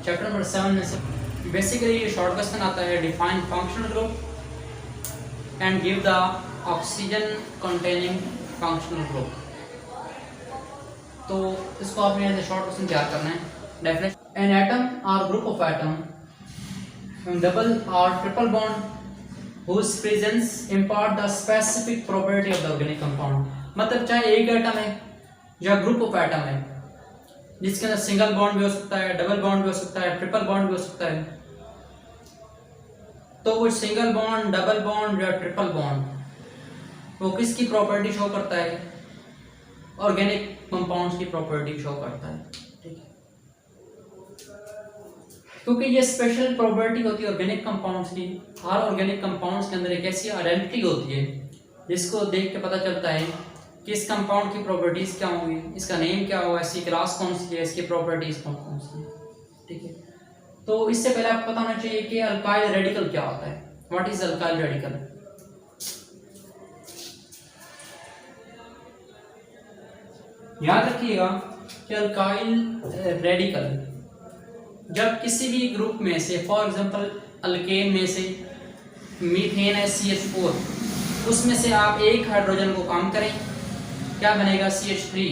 Chapter number 7 में से basically ये शॉर्ट क्वेश्चन आता है, define functional group and give the oxygen containing functional group. तो इसको आपने ऐसे शॉर्ट क्वेश्चन तैयार करना है। डेफिनेशन, एन एटम और ग्रुप ऑफ एटम डबल और triple bond whose presence impart the specific property of the organic compound। मतलब चाहे एक एटम है या ग्रुप ऑफ एटम है जिसके अंदर सिंगल बॉन्ड भी हो सकता है, डबल बॉन्ड भी हो सकता है, ट्रिपल बॉन्ड भी हो सकता है, तो वो सिंगल बॉन्ड, डबल बॉन्ड या ट्रिपल बॉन्ड वो किसकी प्रॉपर्टी शो करता है? ऑर्गेनिक कंपाउंड्स की प्रॉपर्टी शो करता है। ठीक है, क्योंकि ये स्पेशल प्रॉपर्टी होती है ऑर्गेनिक कंपाउंड्स की। हर ऑर्गेनिक कंपाउंड्स के अंदर एक ऐसी आइडेंटिटी होती है जिसको देख के पता चलता है कि इस कंपाउंड की प्रॉपर्टीज क्या होंगी, इसका नेम क्या होगा, इसकी क्लास कौन सी है, इसकी प्रॉपर्टीज कौन कौन सी है। ठीक है, तो इससे पहले आपको पता होना चाहिए कि अल्काइल रेडिकल क्या होता है। What is alkyl radical? याद रखिएगा कि अल्काइल रेडिकल जब किसी भी ग्रुप में से, फॉर एग्जांपल अल्केन में से मीथेन है CH4, उसमें से आप एक हाइड्रोजन को कम करें, क्या बनेगा? CH3।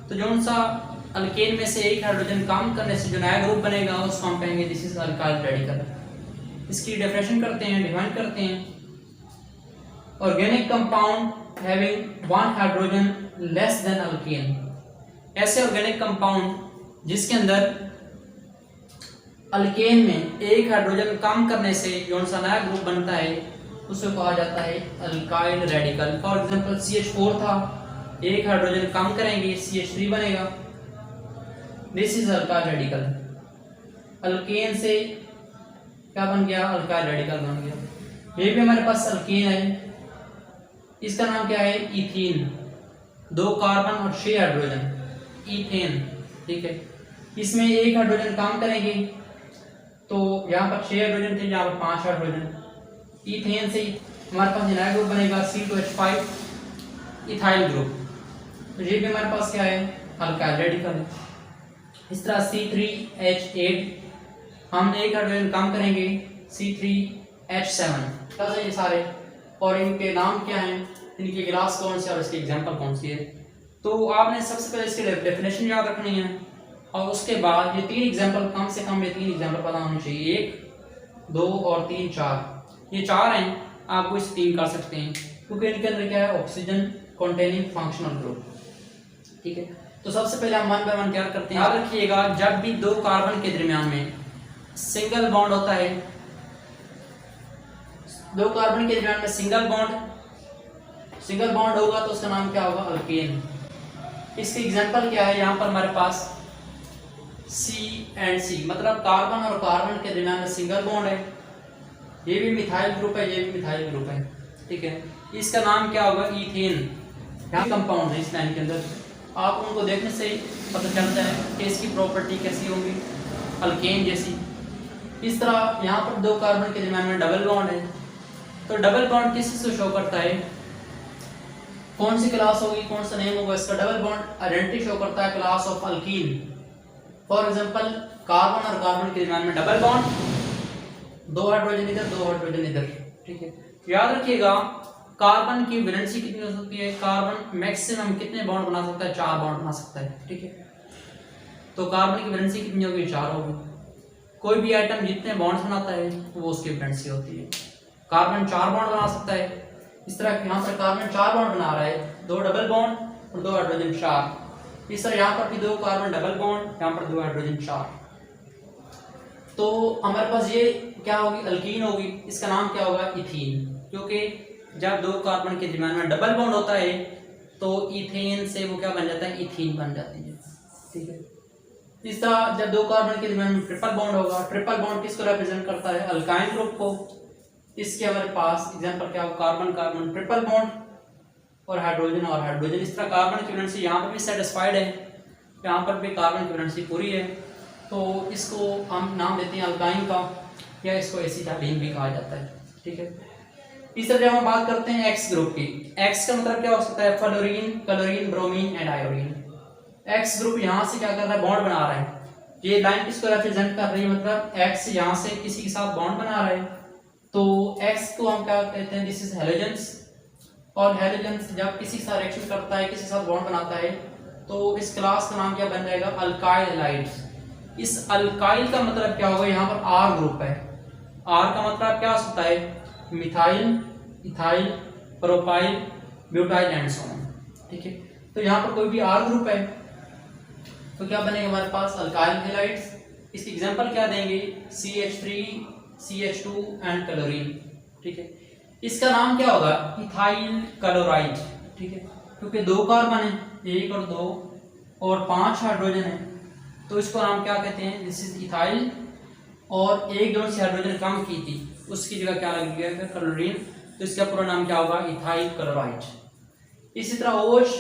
तो जो सा अल्केन में से एक हाइड्रोजन कम करने से जो नया ग्रुप बनेगा उसको हम कहेंगे दिस इज अल्काइल रेडिकल। इसकी डेफिनेशन करते हैं, डिफाइन करते हैं। Organic compound having one hydrogen less than alkane, ऐसे ऑर्गेनिक कंपाउंड जिसके अंदर अल्केन में एक हाइड्रोजन कम करने से जो सा नया ग्रुप बनता है उसे कहा जाता है alkyl radical. For example CH4 था, एक हाइड्रोजन कम करेंगे CH3 बनेगा, this is alkyl radical. Alkane से क्या बन गया? अल्काइल रेडिकल बन गया। ये भी हमारे पास अल्केन है, इसका नाम क्या है? इथीन, 2 कार्बन और 6 हाइड्रोजन, इथेन। ठीक है, इसमें एक हाइड्रोजन कम करेंगे तो यहाँ पर 6 हाइड्रोजन थे, यहाँ पर 5 हाइड्रोजन। इथेन से हमारे पास नया ग्रुप बनेगा C2H5 इथाइल ग्रुप। तो ये भी हमारे पास क्या है? अल्काइल रेडिकल है। इस तरह C3H8 हम एक हाइड्रोजन कम करेंगे C3H7। ये सारे और इनके नाम क्या हैं, इनकी क्लास कौन सी और इसकी एग्जांपल कौन सी है। तो आपने सबसे पहले इसकी डेफिनेशन याद रखनी है और उसके बाद ये 3 एग्जांपल, कम से कम ये 3 एग्जांपल पता होने चाहिए। 1, 2 और 3, 4। ये 4 हैं, आपको इस 3 कर सकते हैं क्योंकि इनके अंदर क्या है? Oxygen containing functional group. ठीक है, तो सबसे पहले हम 1 बाय 1 क्या करते हैं। याद रखिएगा जब भी 2 कार्बन के दरमियान में सिंगल बॉन्ड होता है, 2 कार्बन के दरमियान में सिंगल बॉन्ड होगा तो उसका नाम क्या होगा? अल्केन। इसकी एग्जांपल क्या है? यहाँ पर हमारे पास C एंड C, मतलब कार्बन और कार्बन के दरमियान में सिंगल बॉन्ड है। ये भी मिथाइल ग्रुप है, ये भी मिथाइल ग्रुप है। ठीक है, इसका नाम क्या होगा? इथेन। यहाँ कंपाउंड है इस लाइन के अंदर, आप उनको देखने से ही पता चलता है कि इसकी प्रॉपर्टी कैसी होगी, अल्केन जैसी। इस तरह यहाँ पर 2 कार्बन के दरमियान में डबल बॉन्ड है, तो डबल बॉन्ड किस से शो करता है? कौन सी क्लास होगी, कौन सा नेम होगा इसका? डबल बॉन्ड आइडेंटिटी शो करता है class of alkyne. For example carbon और कार्बन के दरमियान में डबल बॉन्ड, 2 हाइड्रोजन इधर, 2 हाइड्रोजन इधर। ठीक है, याद रखिएगा कार्बन की वैलेंसी कितनी हो सकती है? कार्बन मैक्सिमम कितने बॉन्ड बना सकता है? 4 बॉन्ड बना सकता है। ठीक है, तो कार्बन की वैलेंसी कितनी होगी? 4 होगी। कोई भी आइटम जितने बॉन्ड्स बनाता है वो उसकी वैलेंसी होती है। कार्बन 4 बॉन्ड बना सकता है। इस तरह यहाँ पर कार्बन 4 बॉन्ड बना रहा है, 2 डबल बॉन्ड और 2 हाइड्रोजन 4। इस तरह यहाँ पर भी 2 कार्बन डबल बॉन्ड, यहाँ पर 2 हाइड्रोजन 4। तो हमारे पास ये क्या होगी? अल्कीन होगी। इसका नाम क्या होगा? इथीन, क्योंकि जब 2 कार्बन के दरमियान में डबल बॉन्ड होता है तो इथेन से वो क्या बन जाता है? इथीन बन जाती है। ठीक है, इस तरह जब 2 कार्बन के दरमियान में ट्रिपल बॉन्ड होगा, ट्रिपल बॉन्ड किसको रिप्रेजेंट करता है? अल्काइन ग्रुप को। इसके हमारे पास एग्जांपल क्या होगा? कार्बन कार्बन ट्रिपल बॉन्ड और हाइड्रोजन और हाइड्रोजन। इस तरह कार्बन की वैलेंसी यहाँ पर भी सेटिस्फाइड है, यहाँ पर भी कार्बन की वैलेंसी पूरी है, तो इसको हम नाम देते हैं अल्काइन का, या इसको एसिटाडीन भी कहा जाता है। ठीक है, इस तरह जब हम बात करते हैं एक्स ग्रुप की, एक्स का मतलब क्या हो सकता है? Fluorine, chlorine, bromine and iodine. X group यहाँ से क्या कर रहा है? बॉन्ड बना रहा है। ये लाइन किसको रिप्रेजेंट कर रही है, मतलब x यहाँ से किसी के साथ बॉन्ड बना रहा है, तो x को हम क्या कहते हैं, दिस इज हैलोजेंस। और हैलोजेंस जब किसी के साथ रिएक्शन करता है, किसी के साथ बॉन्ड बनाता है, तो इस क्लास का नाम क्या बन जाएगा, अल्काइल हैलाइड्स। इस अल्काइल का मतलब क्या होगा, यहाँ पर R ग्रुप है। R का मतलब क्या होता है, methyl, ethyl, propyl, butyl and so on. ठीक है, तो यहाँ पर कोई भी R ग्रुप है तो क्या बनेगा हमारे पास, अल्काइल हैलाइड्स। इसकी एग्जांपल क्या देंगे, CH3, CH2 एंड क्लोरीन। ठीक है, इसका नाम क्या होगा, इथाइल क्लोराइड। ठीक है, क्योंकि 2 कार्बन है, 1 और 2 और 5 हाइड्रोजन है, तो इसको नाम क्या कहते हैं, दिस इज इथाइल। और एक जो से हाइड्रोजन कम की थी उसकी जगह क्या लग गया क्लोरीन, तो इसका पूरा नाम क्या होगा, इथाइल क्लोराइड। इसी तरह OH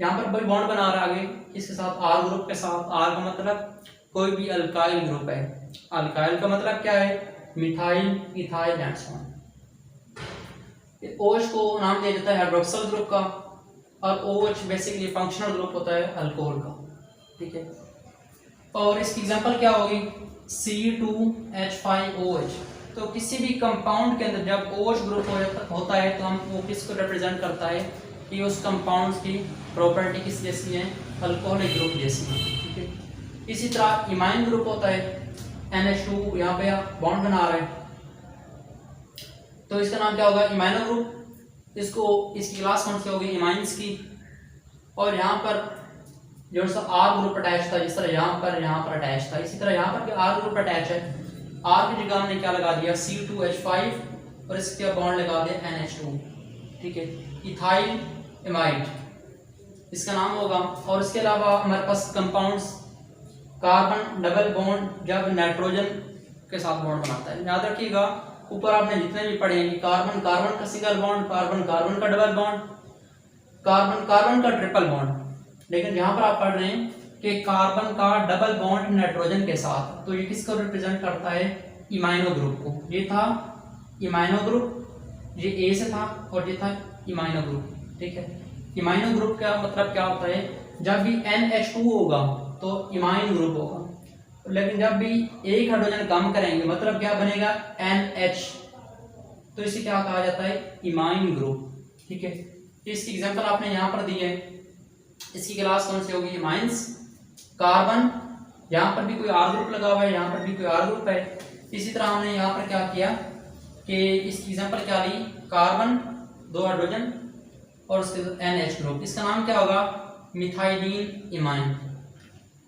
यहाँ पर बॉन्ड बना रहा है आगे इसके साथ R ग्रुप के साथ। R का मतलब कोई भी अल्काइल ग्रुप है। अल्काइल का मतलब क्या है, methyl, ethyl and so on. OH को नाम दिया जाता है हाइड्रोक्सिल ग्रुप का, और OH बेसिकली फंक्शनल ग्रुप होता है अल्कोहल का। ठीक है, और इसकी एग्जांपल क्या होगी, C2H5OH। तो किसी भी कंपाउंड के अंदर जब OH ग्रुप होता है तो हम वो किसको रिप्रेजेंट करता है कि उस कंपाउंड्स की प्रॉपर्टी किस जैसी है, अल्कोहलिक ग्रुप जैसी है। ठीक है, इसी तरह इमाइन ग्रुप होता है, NH2 यहाँ पे बॉन्ड बना रहा है, तो इसका नाम क्या होगा, इमाइनो ग्रुप। इसको इसकी क्लास कौन सी होगी, इमाइंस की। और यहाँ पर जो सा R ग्रुप अटैच था, जिस तरह यहाँ पर अटैच था, इसी तरह यहाँ पर भी R ग्रुप अटैच है। R की जगह हमने क्या लगा दिया, C2H5 और इसके बॉन्ड लगा दिया NH2। ठीक है, इथाइल एमाइड इसका नाम होगा। और इसके अलावा हमारे पास कंपाउंड्स, कार्बन डबल बॉन्ड जब नाइट्रोजन के साथ बॉन्ड बनाता है, याद रखिएगा ऊपर आपने जितने भी पढ़े हैं, कार्बन कार्बन का सिंगल बॉन्ड, कार्बन कार्बन का डबल बॉन्ड, कार्बन कार्बन का ट्रिपल बॉन्ड। लेकिन यहाँ पर आप पढ़ रहे हैं कि कार्बन का डबल बॉन्ड नाइट्रोजन के साथ, तो ये किसको रिप्रेजेंट करता है, इमाइनो ग्रुप को। ये था इमाइनो ग्रुप, ये A से था, और ये था इमाइनो ग्रुप। ठीक है, इमाइनो ग्रुप का मतलब क्या होता है, जब भी NH2 होगा तो इमाइन ग्रुप होगा, लेकिन जब भी एक हाइड्रोजन कम करेंगे मतलब क्या बनेगा, NH, तो इसे क्या कहा जाता है, इमाइन ग्रुप। ठीक है, इसकी एग्जांपल आपने यहाँ पर दी है। इसकी क्लास कौन सी होगी, इमाइंस। कार्बन यहाँ पर भी कोई R ग्रुप लगा हुआ है, यहाँ पर भी कोई R ग्रुप है। इसी तरह हमने यहाँ पर क्या किया कि इसकी एग्जांपल क्या ली, कार्बन 2 हाइड्रोजन और उसके साथ NH ग्रुप, इसका नाम क्या होगा, मिथाइलिन इमाइन।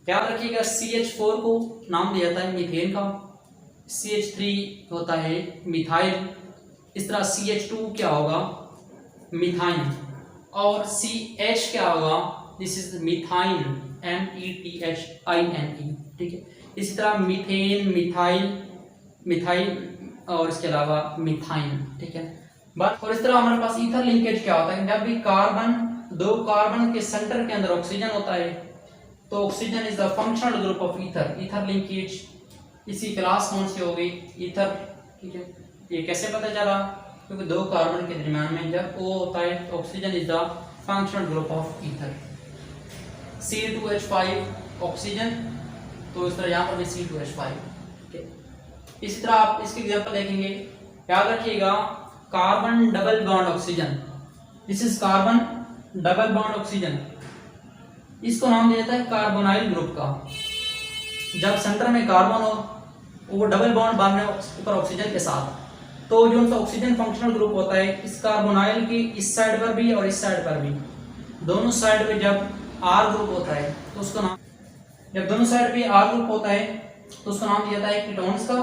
याद रखिएगा CH4 को नाम दिया जाता है मीथेन का, CH3 होता है मिथाइल, इस तरह CH2 क्या होगा, मिथाइन, और CH क्या होगा, दिस इज मिथाइन, METHINE। ठीक है, इसी तरह मीथेन, मिथाइल, मिथाइल और इसके अलावा मिथाइन। ठीक है, बात। और इस तरह हमारे पास ईथर लिंकेज क्या होता है, जब भी कार्बन 2 कार्बन के सेंटर के अंदर ऑक्सीजन होता है तो oxygen is the functional group of ether. Ether linkage इसी क्लास कौन सी होगी, ईथर। ठीक है, ये कैसे पता चला, क्योंकि 2 कार्बन के दरमियान में जब O होता है तो oxygen is the functional group of ether. C2H5 oxygen, तो इस तरह यहाँ पर भी C2H5। ठीक है, इसी तरह आप इसकी एग्जांपल देखेंगे, याद रखिएगा carbon double bond oxygen, this is carbon double bond oxygen, इसको नाम दिया जाता है कार्बोनाइल ग्रुप का। जब सेंटर में कार्बन हो वो डबल बॉन्ड बांध रहे ऊपर ऑक्सीजन के साथ, तो जो उनका ऑक्सीजन फंक्शनल ग्रुप होता है इस कार्बोनाइल की इस साइड पर भी और इस साइड पर भी, दोनों साइड पे जब R ग्रुप होता है तो उसका नाम, जब दोनों साइड पे R ग्रुप होता है तो उसका नाम दिया जाता है कीटोन्स का।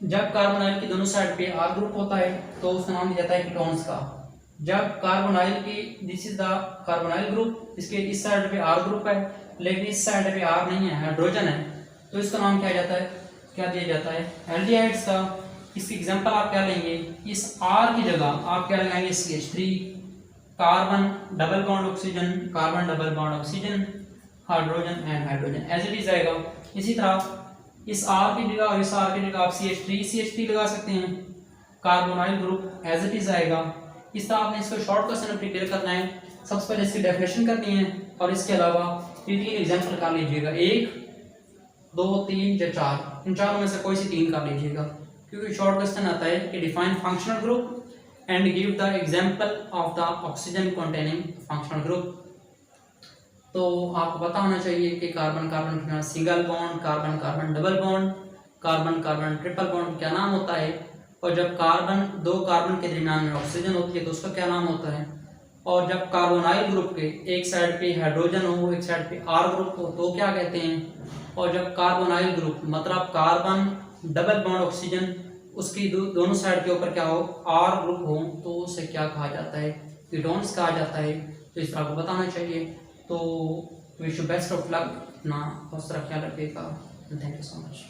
जब कार्बोनाइल की दोनों साइड पे R ग्रुप होता है तो उसका नाम दिया जाता है कीटोन्स का। जब कार्बोनाइल की, this is the carbonyl group, इसके इस साइड पे R ग्रुप है लेकिन इस साइड पे R नहीं है, हाइड्रोजन है, तो इसका नाम क्या जाता है, क्या दिया जाता है, एल्डिहाइड्स का। इसकी एग्जांपल आप क्या लेंगे, इस R की जगह आप क्या लगाएंगे, CH3, carbon double bond oxygen, carbon double bond oxygen, hydrogen and hydrogen, as it is आएगा। इसी तरह इस R की जगह और इस R की जगह आप CH3 लगा सकते हैं, carbonyl group as it is आएगा। इस तरह आपने इसको शॉर्ट क्वेश्चन प्रिपेयर करना है, सबसे पहले इसकी डेफिनेशन करनी है और इसके अलावा ये 3 एग्जाम्पल कर लीजिएगा, 1 2 3 या 4, इन चारों में से कोई सी 3 कर लीजिएगा, क्योंकि शॉर्ट क्वेश्चन आता है कि define functional group and give the example of the oxygen containing functional group. तो आपको पता होना चाहिए कि कार्बन कार्बन के single bond, carbon carbon double bond, carbon carbon triple bond क्या नाम होता है, और जब कार्बन 2 कार्बन के दरमियान में ऑक्सीजन होती है तो उसका क्या नाम होता है, और जब कार्बोनाइल ग्रुप के एक साइड पे हाइड्रोजन हो एक साइड पे आर ग्रुप हो तो क्या कहते हैं, और जब कार्बोनाइल ग्रुप मतलब कार्बन डबल बॉन्ड ऑक्सीजन उसकी दोनों साइड के ऊपर क्या हो आर ग्रुप हो तो उसे क्या कहा जाता है, कीटोन्स कहा जाता है। तो इस तरह को बताना चाहिए। तो wish you best of luck, अपना बहुत सारा ख्याल रखिएगा। Thank you so much.